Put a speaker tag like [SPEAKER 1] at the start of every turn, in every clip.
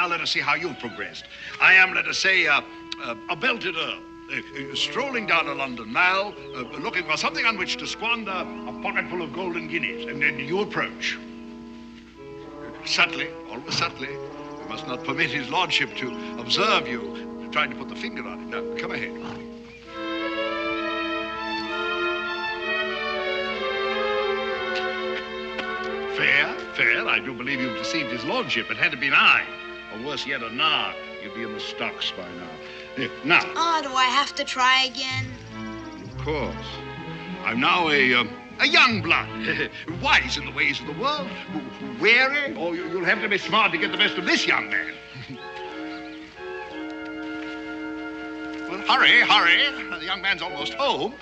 [SPEAKER 1] Now let us see how you've progressed. I am, let us say, a belted earl. Strolling down a London mall, looking for something on which to squander a pocketful of golden guineas. And then you approach. Subtly, always subtly. You must not permit his lordship to observe you trying to put the finger on it. Now, come ahead. Fair. I do believe you've deceived his lordship. It had it been I, or worse yet, a narc, you'd be in the stocks by now. Now.
[SPEAKER 2] Oh, do I have to try again?
[SPEAKER 1] Of course. I'm now a young blood, wise in the ways of the world, wary. Oh, you'll have to be smart to get the best of this young man. Well, hurry. The young man's almost home.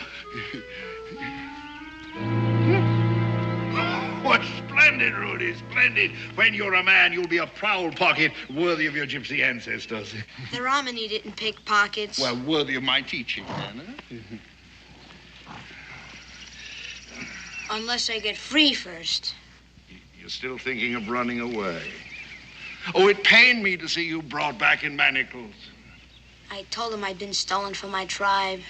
[SPEAKER 1] What splendid, Rudy, splendid. When you're a man, you'll be a proud pocket worthy of your gypsy ancestors.
[SPEAKER 2] The Romany didn't pick pockets.
[SPEAKER 1] Well, worthy of my teaching, then, huh?
[SPEAKER 2] Unless I get free first.
[SPEAKER 1] You're still thinking of running away. Oh, it pained me to see you brought back in manacles.
[SPEAKER 2] I told him I'd been stolen from my tribe.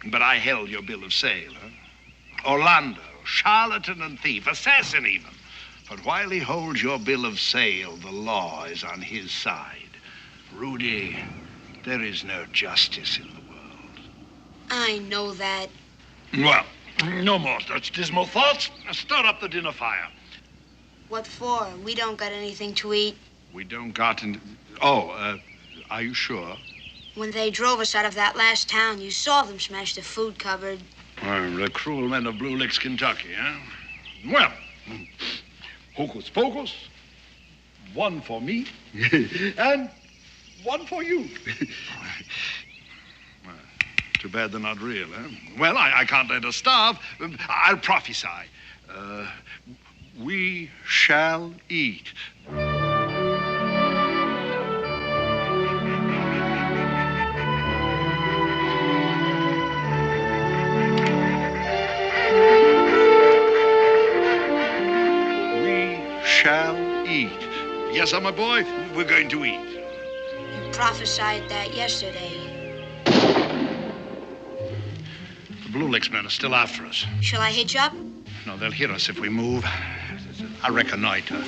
[SPEAKER 1] But I held your bill of sale, huh? Orlando, charlatan and thief, assassin even. But while he holds your bill of sale, the law is on his side. Rudy, there is no justice in the world.
[SPEAKER 2] I know that.
[SPEAKER 1] Well, no more such dismal thoughts. Start up the dinner fire.
[SPEAKER 2] What for? We don't got anything to eat.
[SPEAKER 1] We don't got any... Oh, are you sure?
[SPEAKER 2] When they drove us out of that last town, you saw them smash the food cupboard.
[SPEAKER 1] The cruel men of Blue Licks, Kentucky, huh? Well, hocus pocus, one for me and one for you. Well, too bad they're not real, huh? Well, I can't let her starve. I'll prophesy. We shall eat. Shall eat. Yes, sir, my boy, we're going to eat.
[SPEAKER 2] You prophesied that yesterday.
[SPEAKER 1] The Blue Licks men are still after us.
[SPEAKER 2] Shall I hitch up?
[SPEAKER 1] No, they'll hear us if we move. I reconnoiter.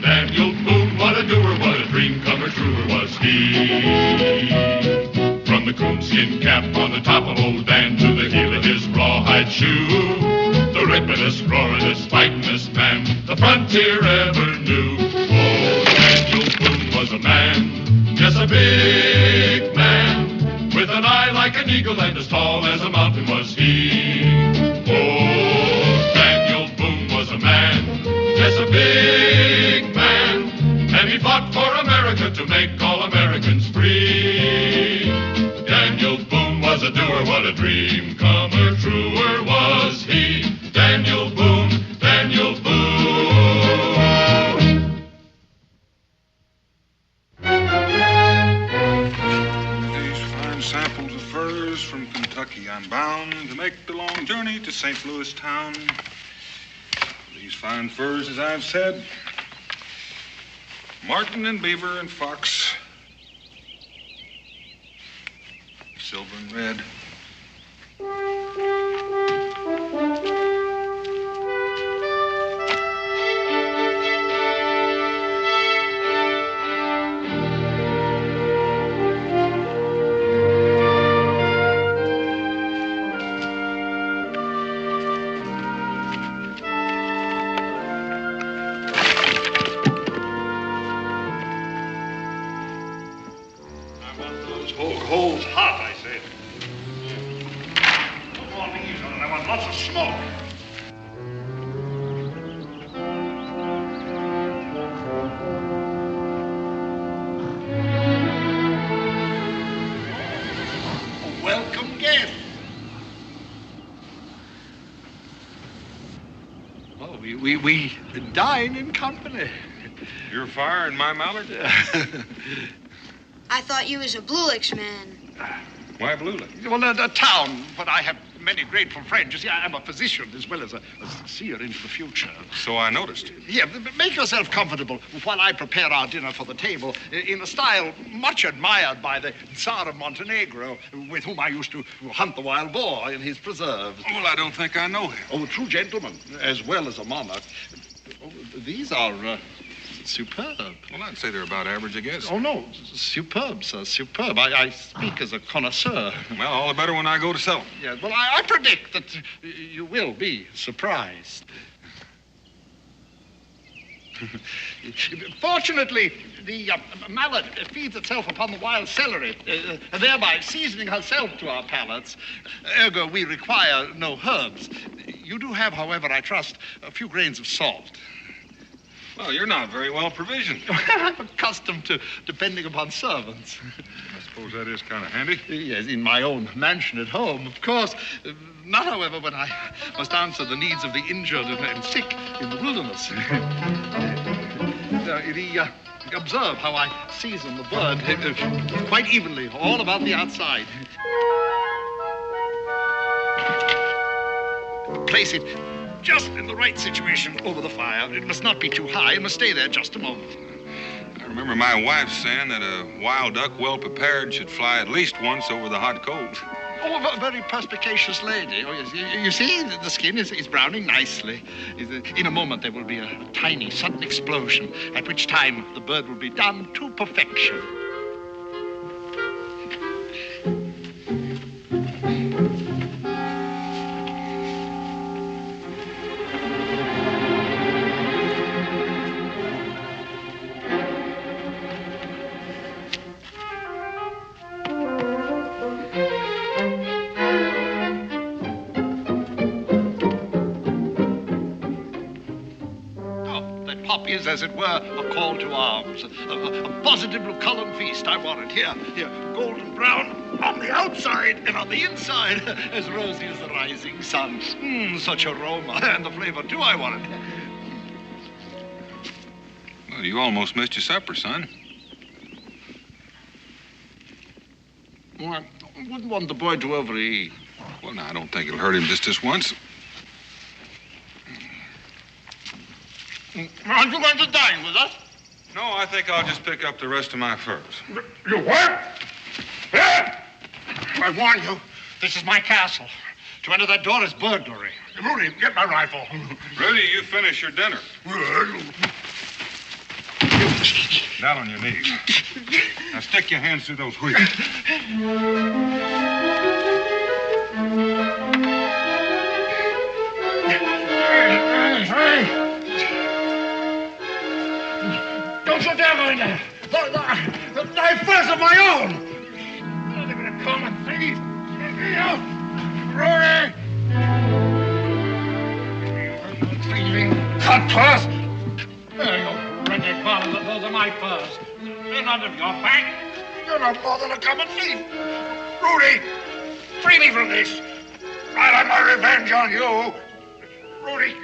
[SPEAKER 3] Daniel Boone, what a doer, what a dream comer, truer was he. From the coonskin cap on the top of old Dan to the heel of his rawhide shoe, the ripidest, roaringest, fightingest man the frontier ever knew. Oh, Daniel Boone was a man, yes, a big man, with an eye like an eagle and as tall as a mountain was he. Oh, Daniel Boone was a man, yes, a big man, and he fought for America to make all Americans free. Daniel Boone was a doer, what a dream comer, truer was he. Daniel Boone, Daniel Boone.
[SPEAKER 4] These fine samples of furs from Kentucky I'm bound to make the long journey to St. Louis town. These fine furs, as I've said, marten and beaver and fox, silver and red.
[SPEAKER 1] Holes hot, I said. lots of smoke. Welcome guest. Oh, we dine in company.
[SPEAKER 4] Your fire and my mallard?
[SPEAKER 2] I thought you was a Blue Licks man.
[SPEAKER 4] Why Blue Licks?
[SPEAKER 1] Well, a town, but I have many grateful friends. You see, I'm a physician as well as a seer into the future.
[SPEAKER 4] So I noticed.
[SPEAKER 1] Yeah, make yourself comfortable while I prepare our dinner for the table in a style much admired by the Tsar of Montenegro, with whom I used to hunt the wild boar in his preserves.
[SPEAKER 4] Well, I don't think I know him.
[SPEAKER 1] Oh, a true gentleman, as well as a monarch. Oh, these are superb.
[SPEAKER 4] Well, I'd say they're about average, I guess.
[SPEAKER 1] Oh, no, superb, sir, superb. I speak as a connoisseur.
[SPEAKER 4] Well, all the better when I go to sell them.
[SPEAKER 1] Yes, well, I predict that you will be surprised. Fortunately, the mallet feeds itself upon the wild celery, thereby seasoning herself to our palates. Ergo, we require no herbs. You do have, however, I trust, a few grains of salt.
[SPEAKER 4] Well, you're not very well provisioned.
[SPEAKER 1] I'm accustomed to depending upon servants.
[SPEAKER 4] I suppose that is kind of handy.
[SPEAKER 1] Yes, in my own mansion at home, of course. Not, however, when I must answer the needs of the injured and sick in the wilderness. Observe how I season the bird quite evenly, all about the outside. Place it just in the right situation over the fire. It must not be too high. It must stay there just a moment.
[SPEAKER 4] I remember my wife saying that a wild duck well prepared should fly at least once over the hot coals.
[SPEAKER 1] Oh, a very perspicacious lady. Oh, yes. You see, the skin is browning nicely. In a moment, there will be a tiny, sudden explosion, at which time the bird will be done to perfection. Is, as it were, a call to arms, a positive Lucullan feast, I warrant. Here, golden brown on the outside and on the inside, as rosy as the rising sun. Such aroma, and the flavor, too, I warrant.
[SPEAKER 4] Well, you almost missed your supper, son.
[SPEAKER 1] Well, I wouldn't want the boy to overeat.
[SPEAKER 4] Well, now, I don't think it'll hurt him just this once.
[SPEAKER 1] Aren't you going to dine with us?
[SPEAKER 4] No, I think I'll just pick up the rest of my furs.
[SPEAKER 1] You what? Yeah. I warn you, this is my castle. To enter that door is burglary. Rudy, get my rifle.
[SPEAKER 4] Rudy, you finish your dinner. Down on your knees. Now stick your hands through those wheels.
[SPEAKER 1] Don't you dare go in there! I have furs of my own! Not even a common thief! Rory! You thieving cutpurse! There you renegade father, those are my furs. They're not of your pack. You're not more than a common thief. Rudy, free me from this. I'll have my revenge on you. Rudy,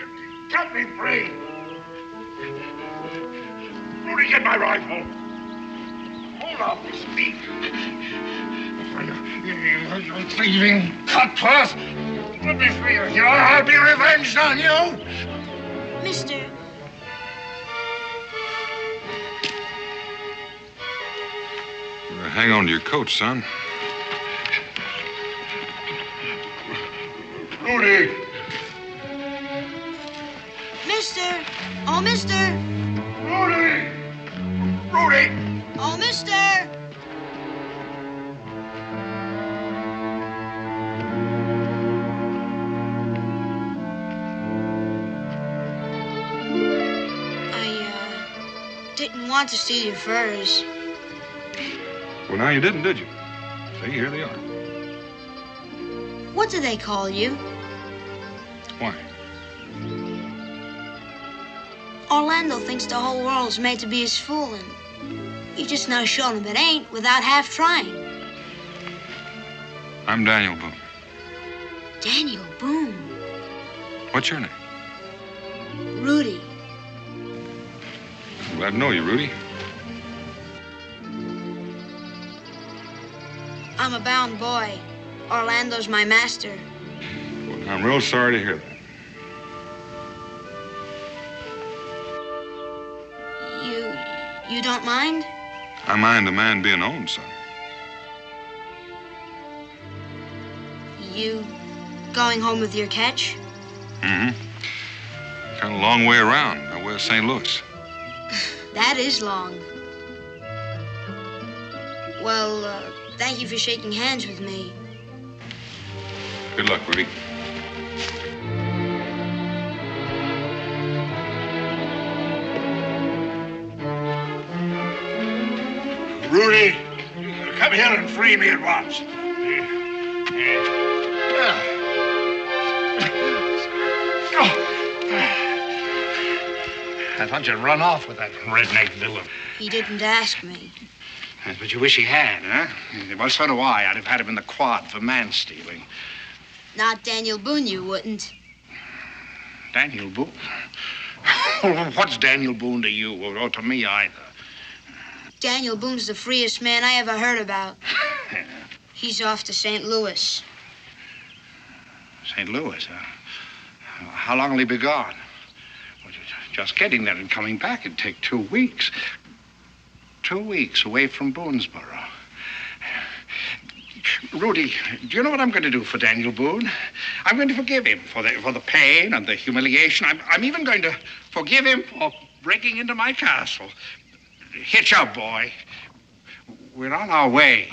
[SPEAKER 1] cut me free. Rudy, get my rifle. Hold off this thief. You thieving cutpurse. Let me free you. I'll be revenged on you.
[SPEAKER 2] Mister,
[SPEAKER 4] Hang on to your coat, son.
[SPEAKER 1] Rudy.
[SPEAKER 2] mister, oh, mister,
[SPEAKER 1] Rudy. Rudy.
[SPEAKER 2] oh, mister. Didn't want to steal your furs.
[SPEAKER 4] Well, now you didn't, did you? See, here they are.
[SPEAKER 2] What do they call you?
[SPEAKER 4] Why?
[SPEAKER 2] Orlando thinks the whole world's made to be his fool, and you just now showed him it ain't without half trying.
[SPEAKER 4] I'm Daniel Boone.
[SPEAKER 2] Daniel Boone.
[SPEAKER 4] What's your name?
[SPEAKER 2] Rudy.
[SPEAKER 4] Glad to know you, Rudy.
[SPEAKER 2] I'm a bound boy. Orlando's my master.
[SPEAKER 4] Well, I'm real sorry to hear that.
[SPEAKER 2] You don't mind?
[SPEAKER 4] I mind a man being owned, son.
[SPEAKER 2] You going home with your catch?
[SPEAKER 4] Mm-hmm. Kind of a long way around, by way of St. Louis.
[SPEAKER 2] That is long. Well, thank you for shaking hands with me.
[SPEAKER 4] Good luck, Rudy.
[SPEAKER 1] Rudy, come here and free me at once. I thought you'd run off with that redneck villain.
[SPEAKER 2] He didn't ask me.
[SPEAKER 1] That's what you wish he had, huh? Well, so do I. I'd have had him in the quad for man-stealing.
[SPEAKER 2] Not Daniel Boone, you wouldn't.
[SPEAKER 1] Daniel Boone? What's Daniel Boone to you, or to me either?
[SPEAKER 2] Daniel Boone's the freest man I ever heard about. He's off to St. Louis.
[SPEAKER 1] St. Louis, huh? How long will he be gone? Well, just getting there and coming back, it'd take 2 weeks. 2 weeks away from Boonesboro. Rudy, do you know what I'm going to do for Daniel Boone? I'm going to forgive him for the pain and the humiliation. I'm even going to forgive him for breaking into my castle. Hitch up, boy. We're on our way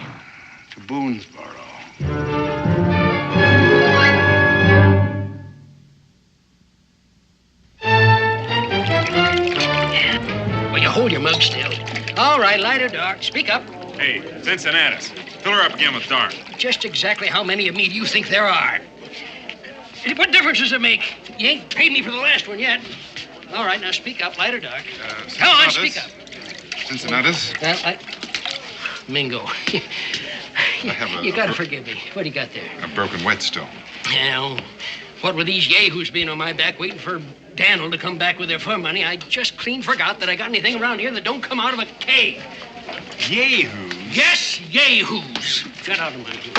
[SPEAKER 1] to Boonesboro.
[SPEAKER 5] Well, you hold your mug still. All right, light or dark. Speak up.
[SPEAKER 4] Hey, Cincinnatus. Fill her up again with dark.
[SPEAKER 5] Just exactly how many of me do you think there are? What difference does it make? You ain't paid me for the last one yet. All right, now speak up, light or dark. Come on, speak up.
[SPEAKER 4] Cincinnatus?
[SPEAKER 5] Well, Mingo. You gotta forgive me. What do you got there?
[SPEAKER 4] A broken whetstone.
[SPEAKER 5] Now, what with these yahoos being on my back waiting for Daniel to come back with their fur money, I just clean forgot that I got anything around here that don't come out of a cave.
[SPEAKER 4] Yahoos?
[SPEAKER 5] Yes, yahoos. Get out of my view.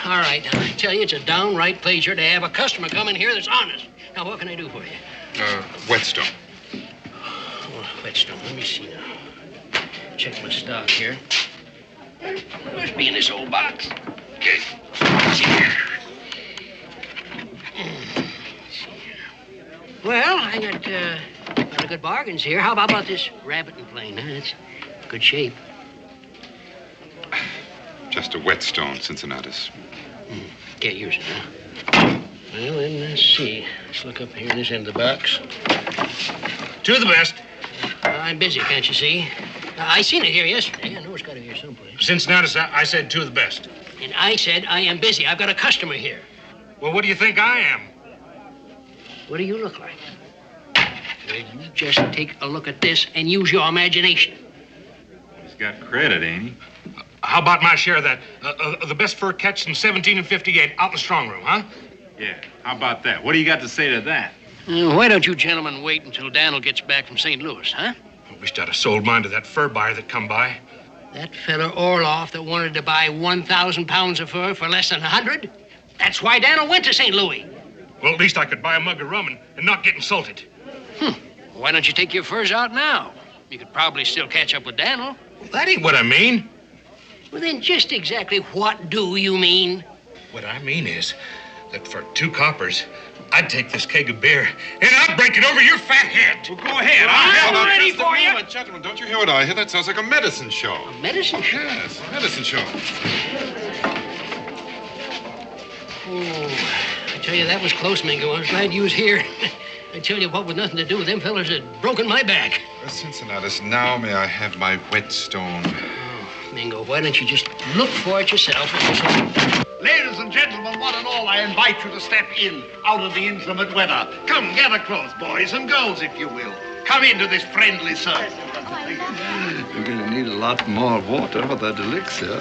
[SPEAKER 5] All right, now, I tell you, it's a downright pleasure to have a customer come in here that's honest. Now, what can I do for you?
[SPEAKER 4] Whetstone.
[SPEAKER 5] Oh, whetstone. Let me see now. Check my stock here. Must be in this old box. Well, I got good bargains here. How about this rabbit and plane? Huh? It's good shape.
[SPEAKER 4] Just a whetstone, Cincinnatus.
[SPEAKER 5] Can't use it, huh? Well, then, let's see. Let's look up here in this end of the box.
[SPEAKER 1] To the best.
[SPEAKER 5] I'm busy, can't you see? I seen it here yesterday. I know it's got to be here someplace.
[SPEAKER 1] Cincinnatus, I said to the best.
[SPEAKER 5] And I said I am busy. I've got a customer here.
[SPEAKER 1] Well, what do you think I am?
[SPEAKER 5] What do you look like? Well, you just take a look at this and use your imagination.
[SPEAKER 4] He's got credit, ain't he?
[SPEAKER 6] How about my share of that? The best fur catch from 17 and 58 out in the strong room, huh?
[SPEAKER 4] Yeah, how about that? What do you got to say to that?
[SPEAKER 5] Why don't you gentlemen wait until Daniel gets back from St. Louis, huh?
[SPEAKER 6] I wished I'd have sold mine to that fur buyer that come by.
[SPEAKER 5] That fella Orloff that wanted to buy 1,000 pounds of fur for less than 100? That's why Daniel went to St. Louis.
[SPEAKER 6] Well, at least I could buy a mug of rum and not get insulted.
[SPEAKER 5] Why don't you take your furs out now? You could probably still catch up with Daniel.
[SPEAKER 6] Well, that ain't what I mean.
[SPEAKER 5] Well, then just exactly what do you mean?
[SPEAKER 6] What I mean is that for 2 coppers, I'd take this keg of beer and I'd break it over your fat head.
[SPEAKER 4] Well, go ahead.
[SPEAKER 5] I'm ready for you.
[SPEAKER 4] Gentlemen, don't you hear what I hear? That sounds like a medicine show.
[SPEAKER 5] A medicine show?
[SPEAKER 4] Yes, a medicine show.
[SPEAKER 5] Oh, I tell you, that was close, Mingo. I was glad you was here. I tell you, what with nothing to do with them fellas had broken my back.
[SPEAKER 4] Cincinnatus, now may I have my whetstone?
[SPEAKER 5] Oh, Mingo, why don't you just look for it yourself?
[SPEAKER 1] Ladies and and gentlemen, one and all, I invite you to step in out of the inclement weather. Come, gather close, boys and girls, if you will. Come into this friendly circle.
[SPEAKER 7] You're going to need a lot more water for that elixir.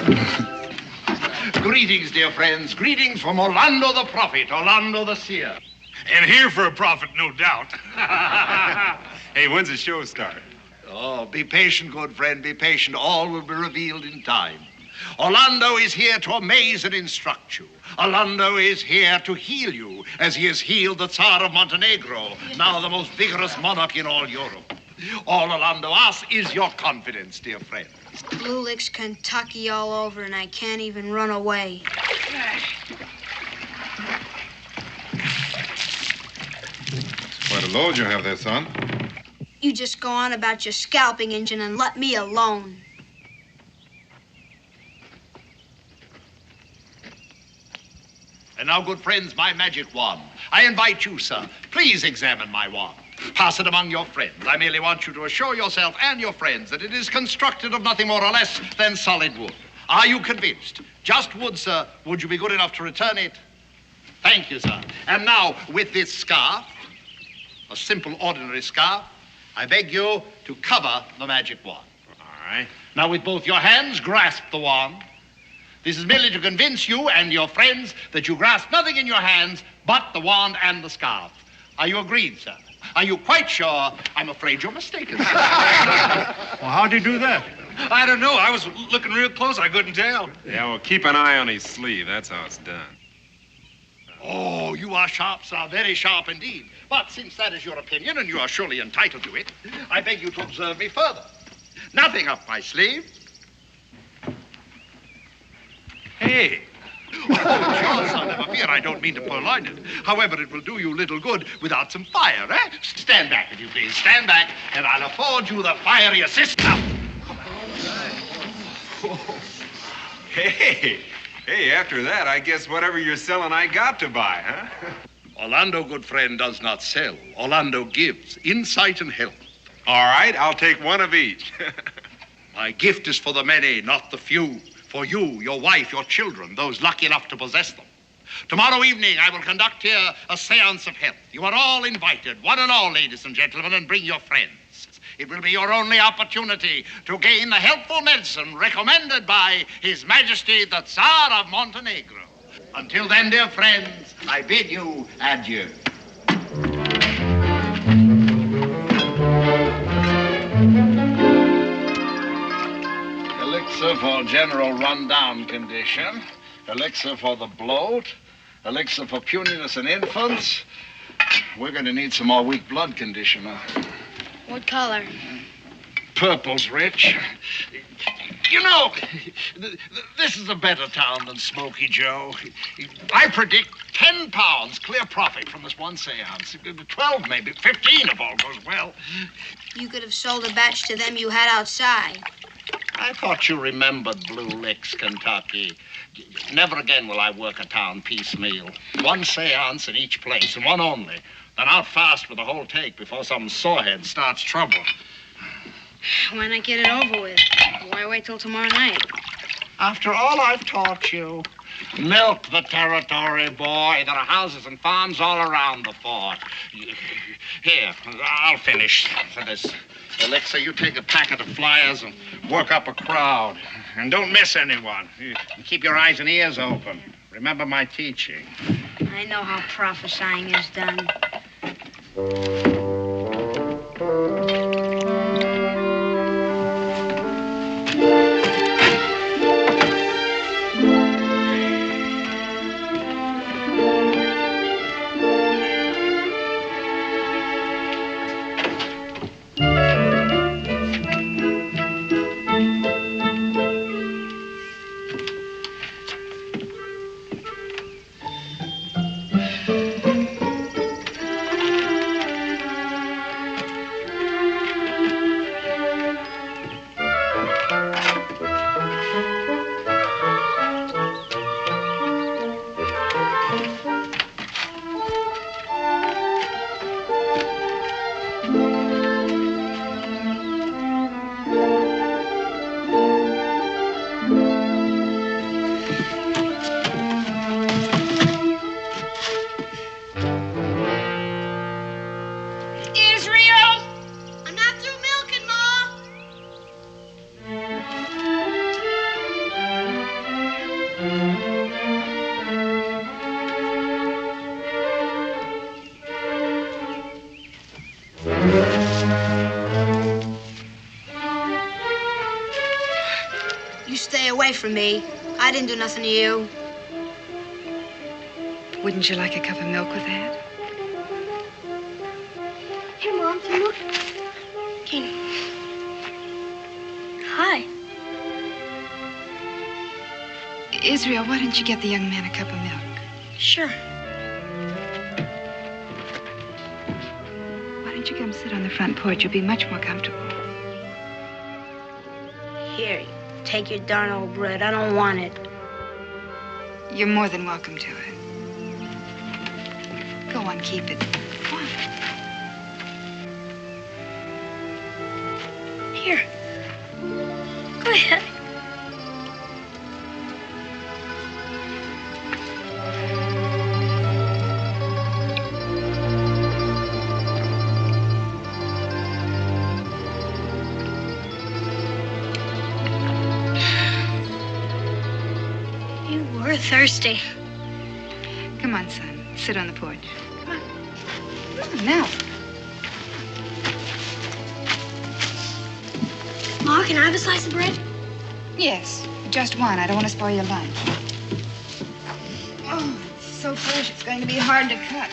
[SPEAKER 1] Greetings, dear friends. Greetings from Orlando the prophet, Orlando the seer.
[SPEAKER 6] And here for a profit, no doubt. Hey, when's the show start?
[SPEAKER 1] Oh, be patient, good friend, be patient. All will be revealed in time. Orlando is here to amaze and instruct you. Orlando is here to heal you, as he has healed the Tsar of Montenegro, now the most vigorous monarch in all Europe. All Orlando asks is your confidence, dear friend.
[SPEAKER 2] Blue licks Kentucky all over, and I can't even run away.
[SPEAKER 4] Quite a load you have there, son.
[SPEAKER 2] You just go on about your scalping engine and let me alone.
[SPEAKER 1] And now, good friends, my magic wand. I invite you, sir. Please examine my wand. Pass it among your friends. I merely want you to assure yourself and your friends that it is constructed of nothing more or less than solid wood. Are you convinced? Just wood, sir. Would you be good enough to return it? Thank you, sir. And now, with this scarf, a simple, ordinary scarf, I beg you to cover the magic wand.
[SPEAKER 6] All right.
[SPEAKER 1] Now, with both your hands, grasp the wand. This is merely to convince you and your friends that you grasp nothing in your hands but the wand and the scarf. Are you agreed, sir? Are you quite sure? I'm afraid you're mistaken, sir.
[SPEAKER 6] Well, how'd you do that?
[SPEAKER 5] I don't know. I was looking real close. I couldn't tell.
[SPEAKER 8] Yeah, well, keep an eye on his sleeve. That's how it's done.
[SPEAKER 1] Oh, you are sharp, sir. Very sharp indeed. But since that is your opinion, and you are surely entitled to it, I beg you to observe me further. Nothing up my sleeve.
[SPEAKER 6] Hey.
[SPEAKER 1] Oh, sure, sir. Never fear. I don't mean to purloin it. However, it will do you little good without some fire, eh? Stand back, if you please. Stand back, and I'll afford you the fiery assist now.
[SPEAKER 8] Hey, after that, I guess whatever you're selling, I got to buy, huh?
[SPEAKER 1] Orlando, good friend, does not sell. Orlando gives insight and help.
[SPEAKER 8] All right, I'll take one of each.
[SPEAKER 1] My gift is for the many, not the few. For you, your wife, your children, those lucky enough to possess them. Tomorrow evening, I will conduct here a seance of health. You are all invited, one and all, ladies and gentlemen, and bring your friends. It will be your only opportunity to gain the helpful medicine recommended by His Majesty the Tsar of Montenegro. Until then, dear friends, I bid you adieu. Elixir for general run-down condition, elixir for the bloat, elixir for puniness in infants. We're going to need some more weak blood conditioner.
[SPEAKER 2] What color?
[SPEAKER 1] Purple's rich. You know, this is a better town than Smoky Joe. I predict 10 pounds clear profit from this one seance. 12, maybe 15 if all goes well.
[SPEAKER 2] You could have sold a batch to them you had outside.
[SPEAKER 1] I thought you remembered Blue Licks, Kentucky. Never again will I work a town piecemeal. One seance in each place, and one only. Then out fast with the whole take before some sorehead starts trouble.
[SPEAKER 2] Why not get it over with? Why wait till tomorrow night?
[SPEAKER 1] After all I've taught you, milk the territory, boy. There are houses and farms all around the fort. Here, I'll finish for this elixir. You take a packet of flyers and work up a crowd. And don't miss anyone. Keep your eyes and ears open. Remember my teaching.
[SPEAKER 2] I know how prophesying is done. for me. I didn't do nothing to you.
[SPEAKER 9] Wouldn't you like a cup of milk with that?
[SPEAKER 2] Here, Mom, some milk. Kenny. Hi.
[SPEAKER 9] Israel, why don't you get the young man a cup of milk?
[SPEAKER 2] Sure.
[SPEAKER 9] Why don't you come sit on the front porch? You'll be much more comfortable.
[SPEAKER 2] Here, take your darn old bread. I don't want it.
[SPEAKER 9] You're more than welcome to it. Go on, keep it. Go on.
[SPEAKER 2] Here. Go ahead. You were thirsty.
[SPEAKER 9] Come on, son. Sit on the porch. Come on. Come on, now.
[SPEAKER 2] Ma, can I have a slice of bread?
[SPEAKER 9] Yes, just one. I don't want to spoil your lunch. Oh, it's so fresh, it's going to be hard to cut.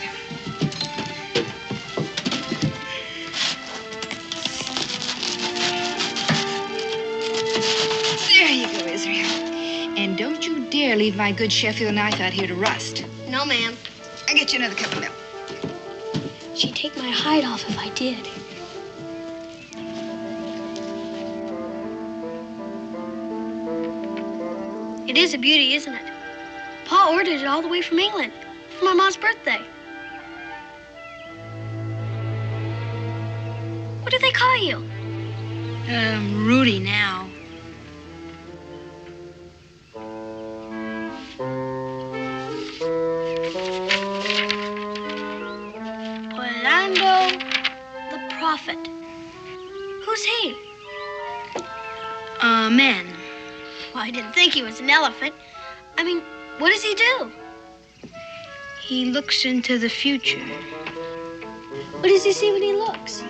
[SPEAKER 9] There you go, Israel. And don't you dare leave my good Sheffield knife out here to rust.
[SPEAKER 2] No, ma'am.
[SPEAKER 9] I'll get you another cup of milk.
[SPEAKER 2] She'd take my hide off if I did. It is a beauty, isn't it? Pa ordered it all the way from England for my mom's birthday. What do they call you? Rudy now. Orlando the Prophet. Who's he? A man. Well, I didn't think he was an elephant. I mean, what does he do? He looks into the future. What does he see when he looks?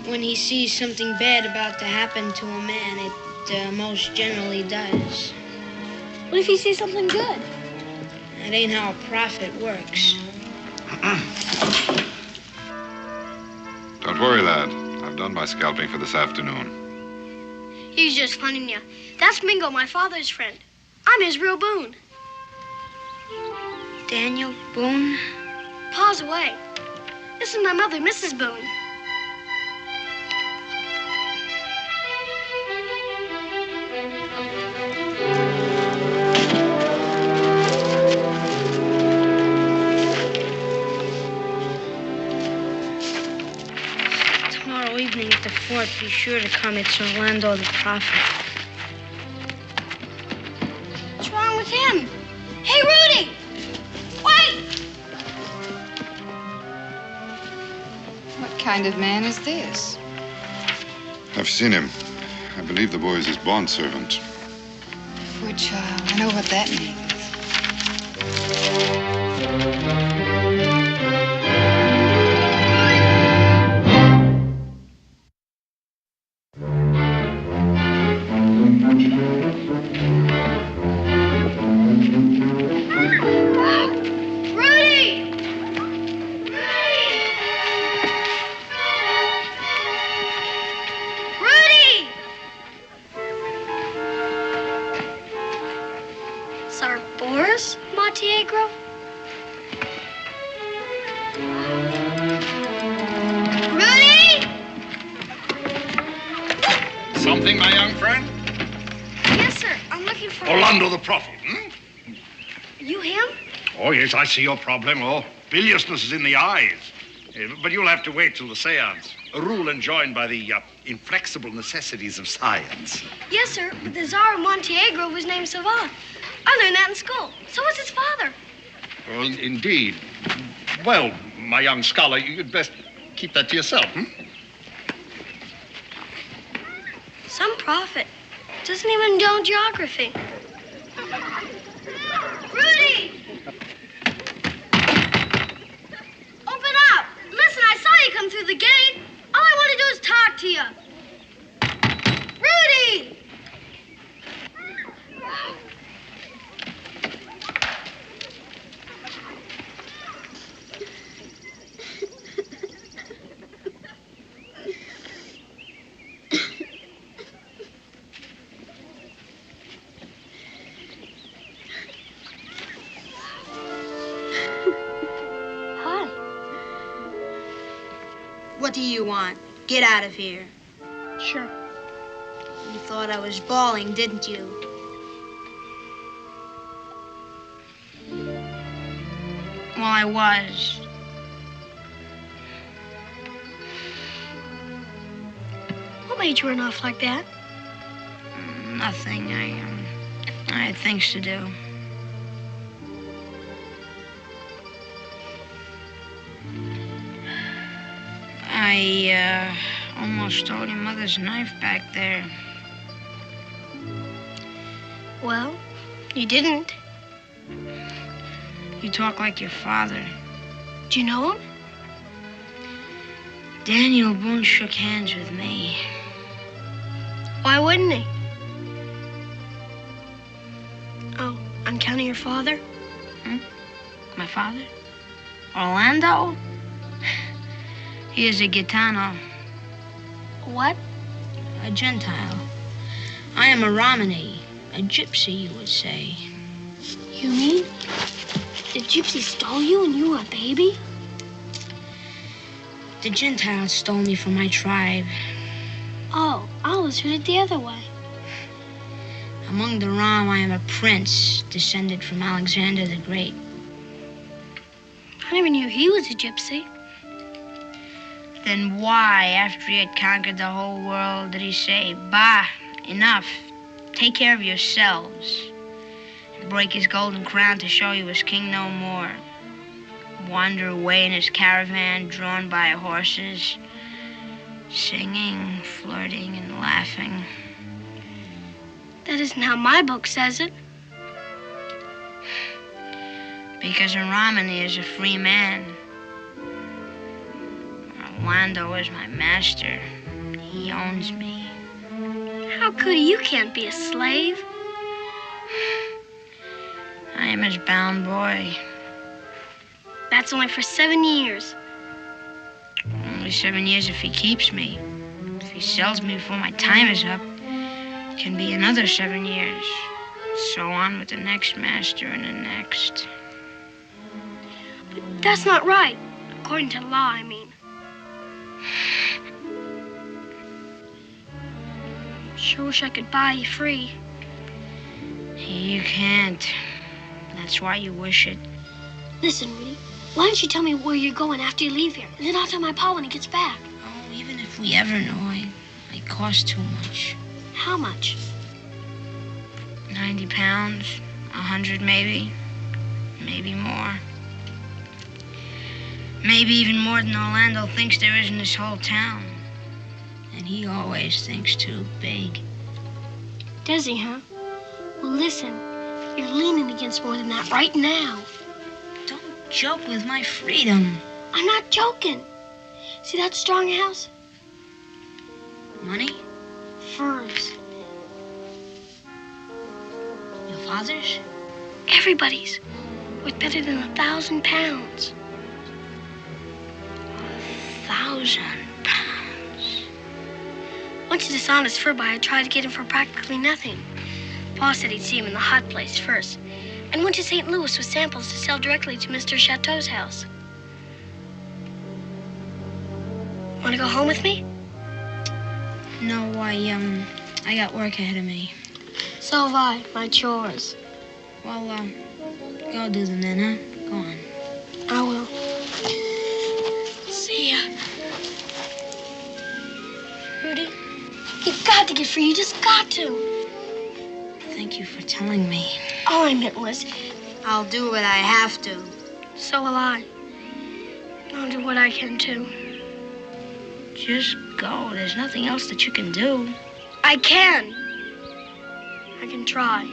[SPEAKER 2] When he sees something bad about to happen to a man, it most generally does. What if he sees something good? That ain't how a prophet works.
[SPEAKER 10] Don't worry, lad. I've done my scalping for this afternoon.
[SPEAKER 2] He's just funning you. That's Mingo, my father's friend. I'm his real Boone. Daniel Boone? Pa's away. This is my mother, Mrs. Boone. Tomorrow evening at the fort, be sure to come. It's Orlando the Prophet. What's wrong with him? Hey, Rudy! Wait!
[SPEAKER 9] What kind of man is this?
[SPEAKER 10] I've seen him. I believe the boy is his bondservant.
[SPEAKER 9] Poor child. I know what that means.
[SPEAKER 1] Something, my young friend?
[SPEAKER 2] Yes, sir. I'm looking for...
[SPEAKER 1] Orlando the Prophet, hmm?
[SPEAKER 2] You him?
[SPEAKER 1] Oh, yes, I see your problem. Oh, biliousness is in the eyes. But you'll have to wait till the seance. A rule enjoined by the inflexible necessities of science.
[SPEAKER 2] Yes, sir. But the Tsar of Montenegro was named Savant. I learned that in school. So was his father.
[SPEAKER 1] Well, indeed. Well, my young scholar, you'd best keep that to yourself, hmm?
[SPEAKER 2] Some prophet doesn't even know geography. Rudy! Open up! Listen, I saw you come through the gate. All I want to do is talk to you. Rudy! What do you want? Get out of here.
[SPEAKER 11] Sure.
[SPEAKER 2] You thought I was bawling, didn't you? Well, I was.
[SPEAKER 11] What made you run off like that?
[SPEAKER 2] Nothing. I had things to do. I almost stole your mother's knife back there.
[SPEAKER 11] Well, you didn't.
[SPEAKER 2] You talk like your father.
[SPEAKER 11] Do you know him?
[SPEAKER 2] Daniel Boone shook hands with me.
[SPEAKER 11] Why wouldn't he? Oh, on account of your father?
[SPEAKER 2] My father? Orlando? He is a Gitano.
[SPEAKER 11] What?
[SPEAKER 2] A Gentile. I am a Romany. A gypsy, you would say.
[SPEAKER 11] You mean the gypsy stole you when you were a baby?
[SPEAKER 2] The Gentiles stole me from my tribe.
[SPEAKER 11] Oh, I always heard it the other way.
[SPEAKER 2] Among the Rom, I am a prince, descended from Alexander the Great.
[SPEAKER 11] I never knew he was a gypsy.
[SPEAKER 2] Then why, after he had conquered the whole world, did he say, "Bah, enough, take care of yourselves," and break his golden crown to show he was king no more? Wander away in his caravan, drawn by horses, singing, flirting, and laughing.
[SPEAKER 11] That isn't how my book says it.
[SPEAKER 2] Because a Romany is a free man. Orlando is my master. He owns me.
[SPEAKER 11] How could he? You can't be a slave.
[SPEAKER 2] I am his bound boy.
[SPEAKER 11] That's only for 7 years.
[SPEAKER 2] Only 7 years if he keeps me. If he sells me before my time is up, it can be another 7 years. So on with the next master and the next.
[SPEAKER 11] But that's not right. According to law, I mean. Sure wish I could buy you free.
[SPEAKER 2] You can't. That's why you wish it.
[SPEAKER 11] Listen, Rudy, why don't you tell me where you're going after you leave here? And then I'll tell my pa when he gets back.
[SPEAKER 2] Oh, even if we ever know, I cost too much.
[SPEAKER 11] How much?
[SPEAKER 2] 90 pounds, 100 maybe. Maybe more. Maybe even more than Orlando thinks there is in this whole town. And he always thinks too big.
[SPEAKER 11] Does he, huh? Well, listen, you're leaning against more than that right now.
[SPEAKER 2] Don't joke with my freedom.
[SPEAKER 11] I'm not joking. See that strong house?
[SPEAKER 2] Money?
[SPEAKER 11] Furs.
[SPEAKER 2] Your father's?
[SPEAKER 11] Everybody's. Worth better than 1,000 pounds.
[SPEAKER 2] 1,000 pounds.
[SPEAKER 11] Once a dishonest fur buyer tried to get him for practically nothing. Pa said he'd see him in the hot place first, and went to St. Louis with samples to sell directly to Mr. Chateau's house. Want to go home with me?
[SPEAKER 2] No, I got work ahead of me.
[SPEAKER 11] So have I. My chores.
[SPEAKER 2] Well, go do them then, huh? Go on.
[SPEAKER 11] I will. See ya. Rudy, you've got to get free. You just got to.
[SPEAKER 2] Thank you for telling me.
[SPEAKER 11] All I meant was,
[SPEAKER 2] I'll do what I have to.
[SPEAKER 11] so will I. I'll do what I can, too.
[SPEAKER 2] Just go. There's nothing else that you can do.
[SPEAKER 11] I can. I can try.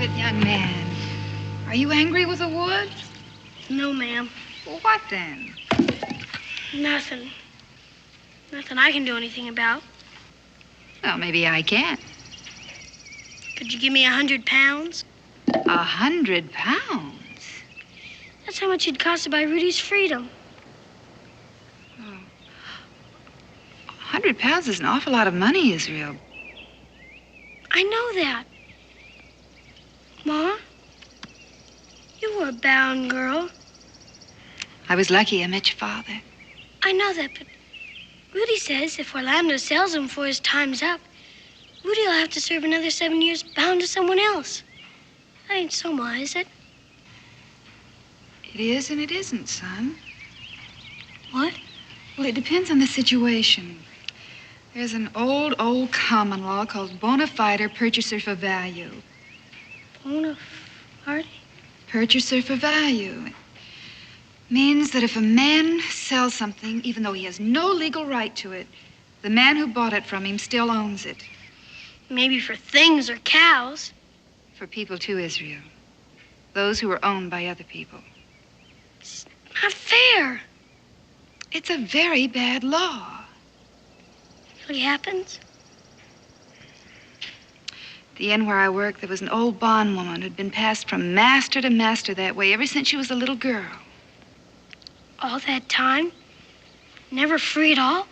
[SPEAKER 9] it, young man. Are you angry with the wood?
[SPEAKER 11] No, ma'am.
[SPEAKER 9] Well, what then?
[SPEAKER 11] Nothing. Nothing I can do anything about.
[SPEAKER 9] Well, maybe I can.
[SPEAKER 11] Could you give me 100 pounds?
[SPEAKER 9] 100 pounds?
[SPEAKER 11] That's how much it'd cost to buy Rudy's freedom.
[SPEAKER 9] 100 pounds is an awful lot of money, Israel.
[SPEAKER 11] I know that. Ma, you were a bound girl.
[SPEAKER 9] I was lucky I met your father.
[SPEAKER 11] I know that, but Rudy says if Orlando sells him before his time's up, Rudy will have to serve another 7 years bound to someone else. That ain't so, Ma, is it?
[SPEAKER 9] It is and it isn't, son.
[SPEAKER 11] What?
[SPEAKER 9] Well, it depends on the situation. There's an old common law called bona fide purchaser for value.
[SPEAKER 11] Bona fide?
[SPEAKER 9] Purchaser for value. Means that if a man sells something, even though he has no legal right to it, the man who bought it from him still owns it.
[SPEAKER 11] Maybe for things or cows.
[SPEAKER 9] For people too, Israel. Those who are owned by other people.
[SPEAKER 11] It's not fair.
[SPEAKER 9] It's a very bad law.
[SPEAKER 11] What happens?
[SPEAKER 9] At the inn where I work, there was an old bondwoman who'd been passed from master to master that way ever since she was a little girl.
[SPEAKER 11] All that time? Never free at all?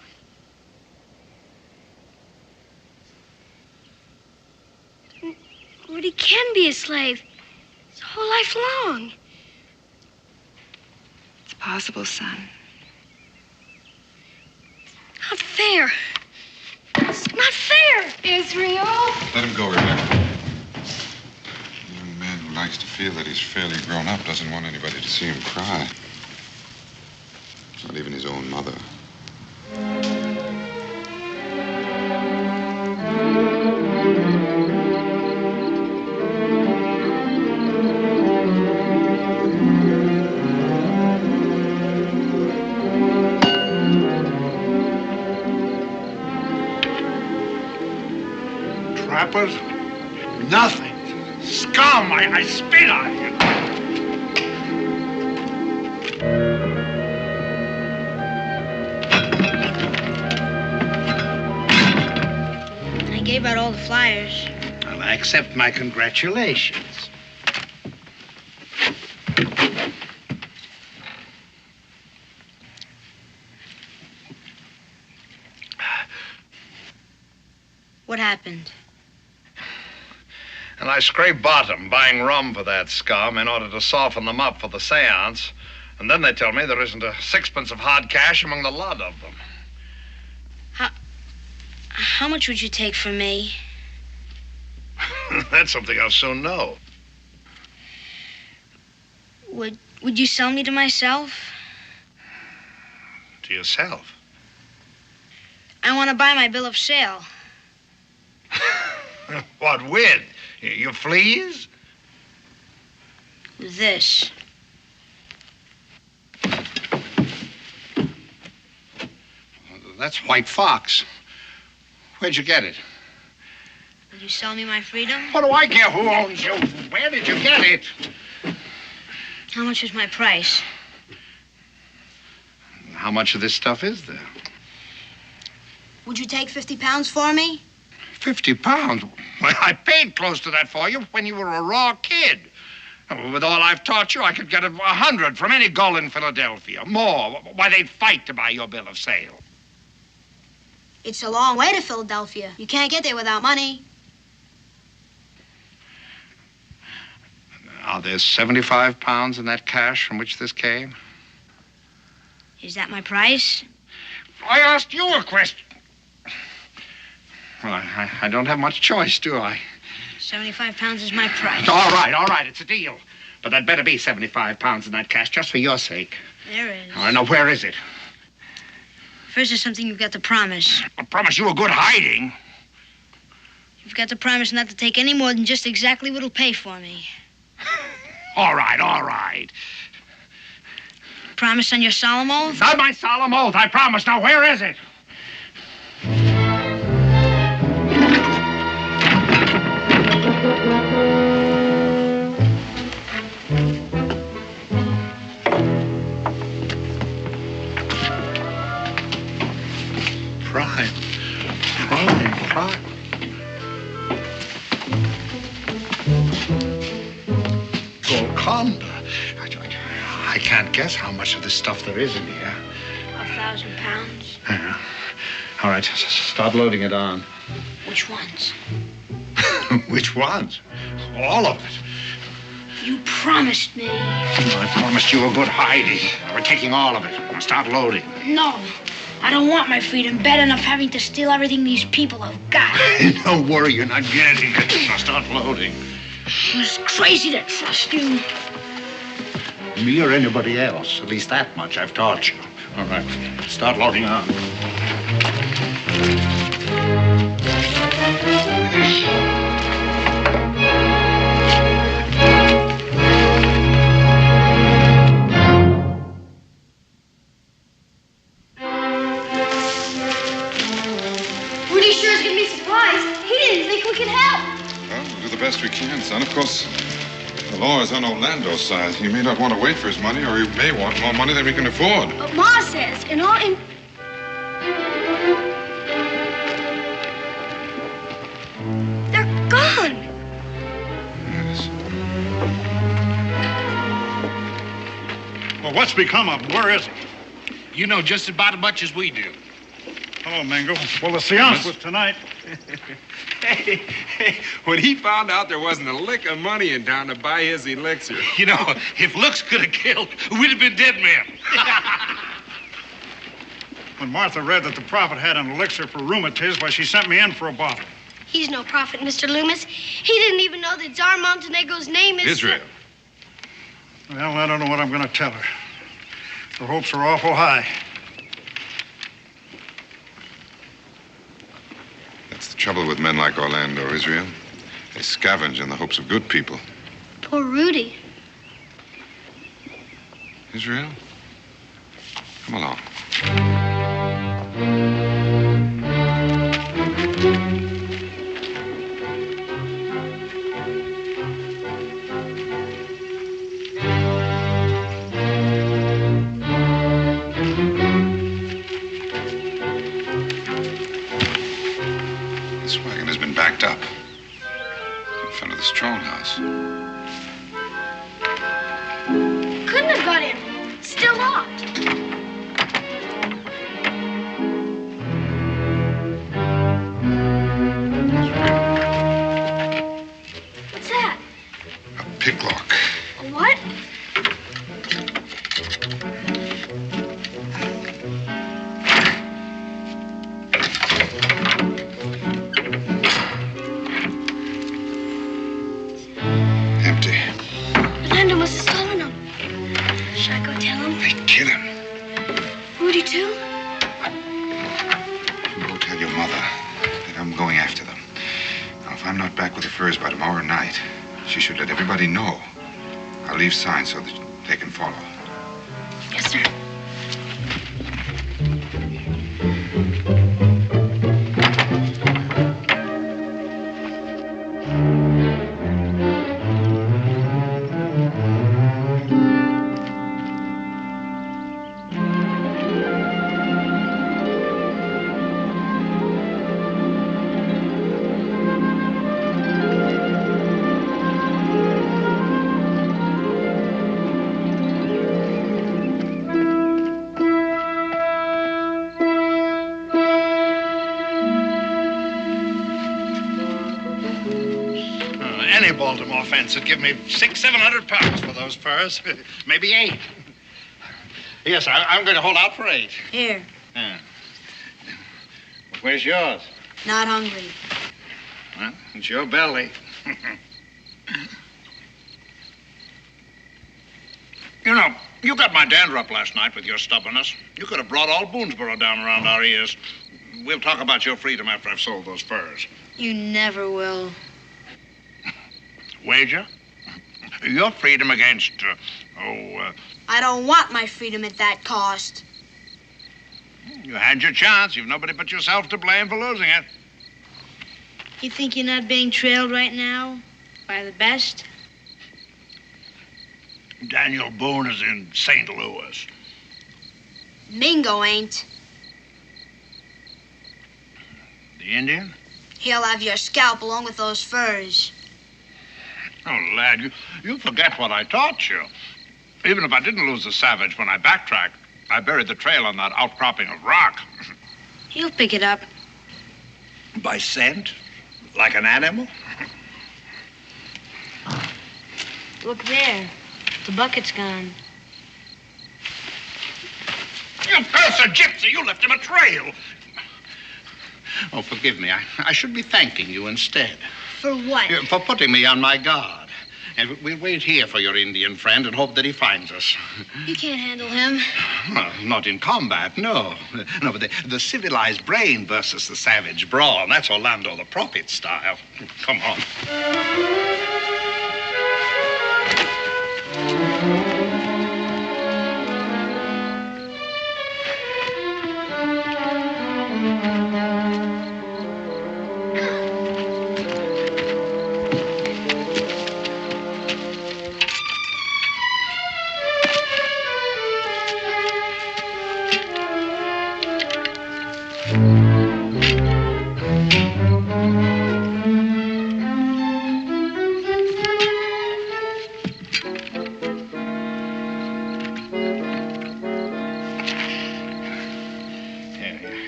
[SPEAKER 11] Rudy can be a slave his whole life long.
[SPEAKER 9] It's possible, son.
[SPEAKER 11] Not fair. It's not fair.
[SPEAKER 9] Israel?
[SPEAKER 10] Let him go, Rebecca. A young man who likes to feel that he's fairly grown up doesn't want anybody to see him cry. Not even his own mother.
[SPEAKER 1] Trappers? Nothing. Scum! I spit on you.
[SPEAKER 2] I gave out all the flyers.
[SPEAKER 1] Well, I accept my congratulations.
[SPEAKER 2] What happened?
[SPEAKER 1] And I scraped bottom buying rum for that scum in order to soften them up for the seance. And then they tell me there isn't a sixpence of hard cash among the lot of them.
[SPEAKER 2] How much would you take from me?
[SPEAKER 1] That's something I'll soon know.
[SPEAKER 2] Would you sell me to myself?
[SPEAKER 1] To yourself?
[SPEAKER 2] I want to buy my bill of sale.
[SPEAKER 1] What with? Your fleas?
[SPEAKER 2] This.
[SPEAKER 1] That's White Fox. Where'd you get it?
[SPEAKER 2] Will you sell me my freedom?
[SPEAKER 1] What do I care who owns you? Where did you get it?
[SPEAKER 2] How much is my price?
[SPEAKER 1] How much of this stuff is there?
[SPEAKER 2] Would you take 50 pounds for me?
[SPEAKER 1] 50 pounds? Well, I paid close to that for you when you were a raw kid. With all I've taught you, I could get 100 from any gull in Philadelphia. More. Why, they'd fight to buy your bill of sale.
[SPEAKER 2] It's a long way to Philadelphia. You can't get there without money.
[SPEAKER 1] Are there 75 pounds in that cash from which this came?
[SPEAKER 2] Is that my price?
[SPEAKER 1] I asked you a question. Well, I don't have much choice, do I?
[SPEAKER 2] 75 pounds is my price.
[SPEAKER 1] All right, it's a deal. But that better be 75 pounds in that cash, just for your sake.
[SPEAKER 2] There is.
[SPEAKER 1] I know. Where is it?
[SPEAKER 2] First, there's something you've got to promise.
[SPEAKER 1] I promise you a good hiding.
[SPEAKER 2] You've got to promise not to take any more than just exactly what'll pay for me.
[SPEAKER 1] All right.
[SPEAKER 2] Promise on your solemn oath?
[SPEAKER 1] Not my solemn oath, I promise. Now, where is it? anaconda. I can't guess how much of this stuff there is in here.
[SPEAKER 2] 1,000 pounds.
[SPEAKER 1] Yeah. All right, start loading it on.
[SPEAKER 2] Which ones?
[SPEAKER 1] Which ones? All of it.
[SPEAKER 2] You promised me.
[SPEAKER 1] I promised you a good hiding. We're taking all of it. Now start loading.
[SPEAKER 2] No. I don't want my freedom bad enough having to steal everything these people have got.
[SPEAKER 1] Don't worry, you're not getting it. Now start loading.
[SPEAKER 2] It's crazy to trust you.
[SPEAKER 1] Me or anybody else. At least that much I've taught you. All right, start loading on.
[SPEAKER 11] Rudy sure is gonna be surprised. He didn't think we could help.
[SPEAKER 10] Well, we'll do the best we can, son. Of course, the law is on Orlando's side. He may not want to wait for his money, or he may want more money than we can afford.
[SPEAKER 11] But Ma says, and all in. They're gone.
[SPEAKER 10] Yes.
[SPEAKER 12] Well, what's become of him? Where is he?
[SPEAKER 6] You know just about as much as we do.
[SPEAKER 12] Hello, Mingo. Well, the seance was tonight.
[SPEAKER 8] Hey, when he found out there wasn't a lick of money in town to buy his elixir.
[SPEAKER 6] You know, if looks could have killed, we'd have been dead men.
[SPEAKER 12] When Martha read that the prophet had an elixir for rheumatiz, why, she sent me in for a bottle.
[SPEAKER 11] He's no prophet, Mr. Loomis. He didn't even know that Tsar Montenegro's name is...
[SPEAKER 10] Israel.
[SPEAKER 12] Well, I don't know what I'm going to tell her. Her hopes are awful high.
[SPEAKER 10] That's the trouble with men like Orlando, Israel. They scavenge in the hopes of good people.
[SPEAKER 11] Poor Rudy.
[SPEAKER 10] Israel, come along. This wagon has been backed up in front of the strong house.
[SPEAKER 11] Couldn't have got in. Still locked. What's that?
[SPEAKER 10] A picklock.
[SPEAKER 11] A what?
[SPEAKER 10] Empty.
[SPEAKER 11] Orlando must have stolen them. Should I go tell him?
[SPEAKER 10] They kill him.
[SPEAKER 11] Rudy, too?
[SPEAKER 10] Go tell your mother that I'm going after them. Now, if I'm not back with the furs by tomorrow night, she should let everybody know. I'll leave signs so that they can follow.
[SPEAKER 11] Yes, sir.
[SPEAKER 1] Any Baltimore fence would give me 600-700 pounds for those furs. Maybe 8. Yes, I'm going to hold out for 8.
[SPEAKER 2] Here.
[SPEAKER 1] Yeah. Where's yours?
[SPEAKER 2] Not hungry.
[SPEAKER 1] Well, it's your belly. You know, you got my dander up last night with your stubbornness. You could have brought all Boonesboro down around our ears. We'll talk about your freedom after I've sold those furs.
[SPEAKER 2] You never will.
[SPEAKER 1] Wager? Your freedom against,
[SPEAKER 2] I don't want my freedom at that cost.
[SPEAKER 1] you had your chance. You've nobody but yourself to blame for losing it.
[SPEAKER 2] You think you're not being trailed right now? By the best?
[SPEAKER 1] Daniel Boone is in St. Louis.
[SPEAKER 2] Mingo ain't.
[SPEAKER 1] The Indian?
[SPEAKER 2] He'll have your scalp along with those furs.
[SPEAKER 1] Oh, lad, you forget what I taught you. Even if I didn't lose the savage when I backtracked, I buried the trail on that outcropping of rock.
[SPEAKER 2] He'll pick it up.
[SPEAKER 1] By scent? Like an animal?
[SPEAKER 2] Look there. The bucket's gone.
[SPEAKER 1] You cursed gypsy! You left him a trail! Oh, forgive me. I should be thanking you instead.
[SPEAKER 2] For what?
[SPEAKER 1] For putting me on my guard. And we'll wait here for your Indian friend and hope that he finds us.
[SPEAKER 2] You can't handle him.
[SPEAKER 1] Well, not in combat, no. No, but the civilized brain versus the savage brawn. That's Orlando the Prophet style. Come on.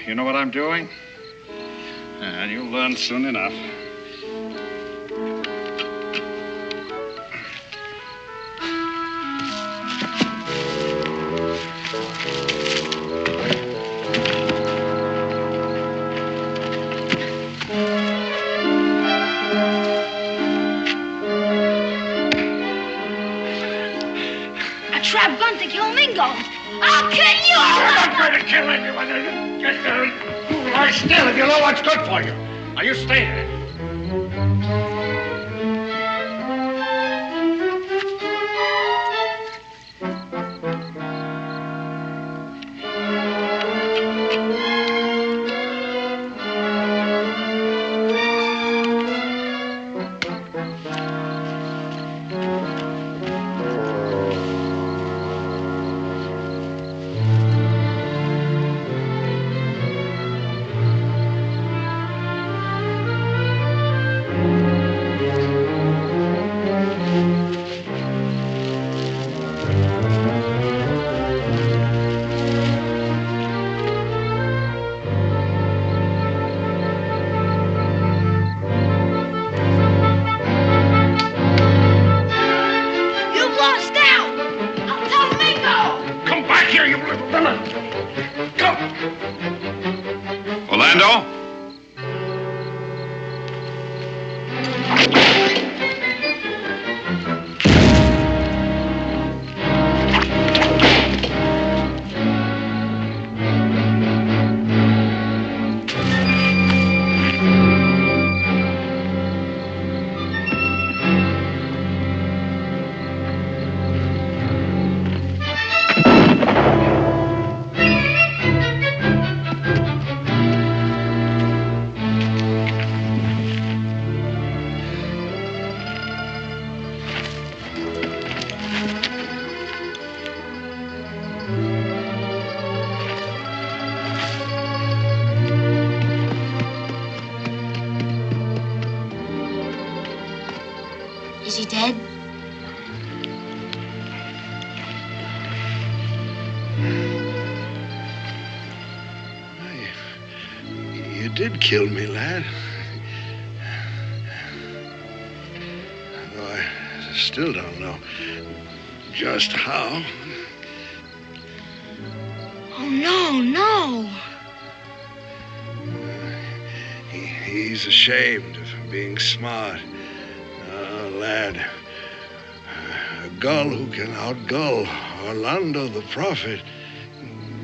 [SPEAKER 12] You know what I'm doing? And you'll learn soon enough.
[SPEAKER 11] A trap gun to kill Mingo. I'll kill you!
[SPEAKER 1] You're not going to kill anyone. Get there. Lie still if you know what's good for you. Now, you stay there.
[SPEAKER 10] Orlando?
[SPEAKER 2] Is he dead?
[SPEAKER 13] You did kill me, lad. Though I still don't know just how.
[SPEAKER 2] Oh, no.
[SPEAKER 13] He's ashamed of being smart. Oh, lad. A gull who can outgull Orlando the Prophet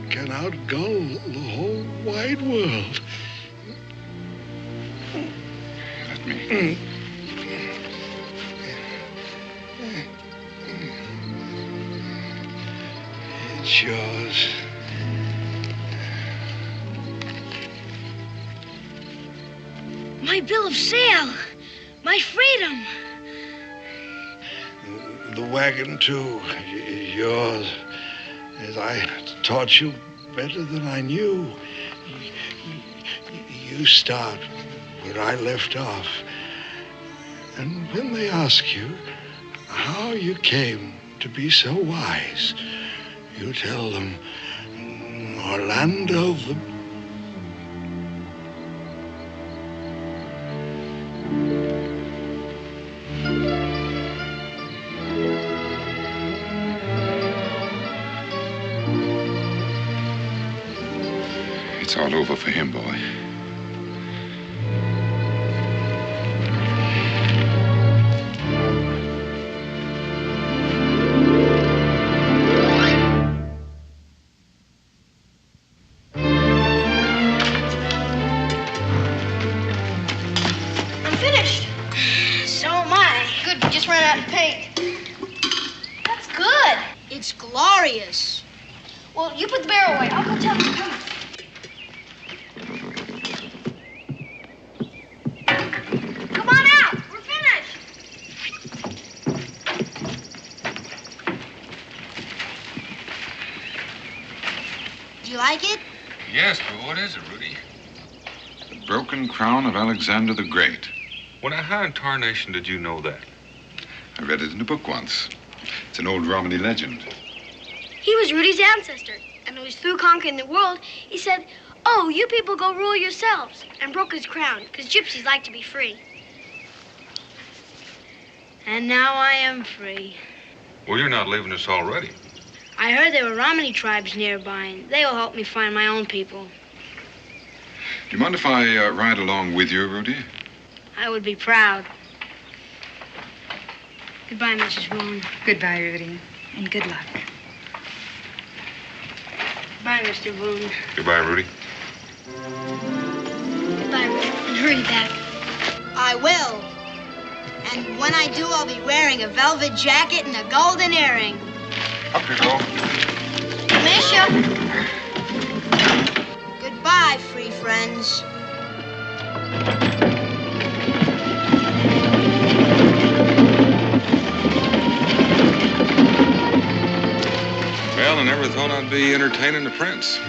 [SPEAKER 13] can outgull the whole wide world.
[SPEAKER 10] Let me.
[SPEAKER 13] It's yours.
[SPEAKER 11] My bill of sale. My freedom.
[SPEAKER 13] The wagon, too, is yours. As I taught you better than I knew. You start where I left off. And when they ask you how you came to be so wise, you tell them Orlando the...
[SPEAKER 10] It's all over for him, boy.
[SPEAKER 2] I'm finished. So am I. Good, we just ran out of paint. That's good. It's glorious. Well, you put the barrel away. I'll go tell them to come. Come on out. We're finished. Do you like it?
[SPEAKER 10] Yes, but what is it, Rudy? The broken crown of Alexander the Great.
[SPEAKER 8] Well, now, how in tarnation did you know that?
[SPEAKER 10] I read it in a book once. It's an old Romany legend.
[SPEAKER 11] He was Rudy's ancestor, and when he was through conquering the world, he said, "Oh, you people go rule yourselves," and broke his crown, because gypsies like to be free.
[SPEAKER 2] And now I am free.
[SPEAKER 8] Well, you're not leaving us already.
[SPEAKER 2] I heard there were Romany tribes nearby, and they will help me find my own people.
[SPEAKER 10] Do you mind if I ride along with you, Rudy?
[SPEAKER 2] I would be proud. Goodbye, Mrs. Boone.
[SPEAKER 9] Goodbye, Rudy, and good luck.
[SPEAKER 2] Goodbye, Mr. Boone.
[SPEAKER 8] Goodbye, Rudy.
[SPEAKER 11] Goodbye, Rudy, and hurry back.
[SPEAKER 2] I will. And when I do, I'll be wearing a velvet jacket and a golden earring.
[SPEAKER 10] Up you go.
[SPEAKER 2] Miss ya. Goodbye, free friends.
[SPEAKER 8] Well, I never thought I'd be entertaining the prince.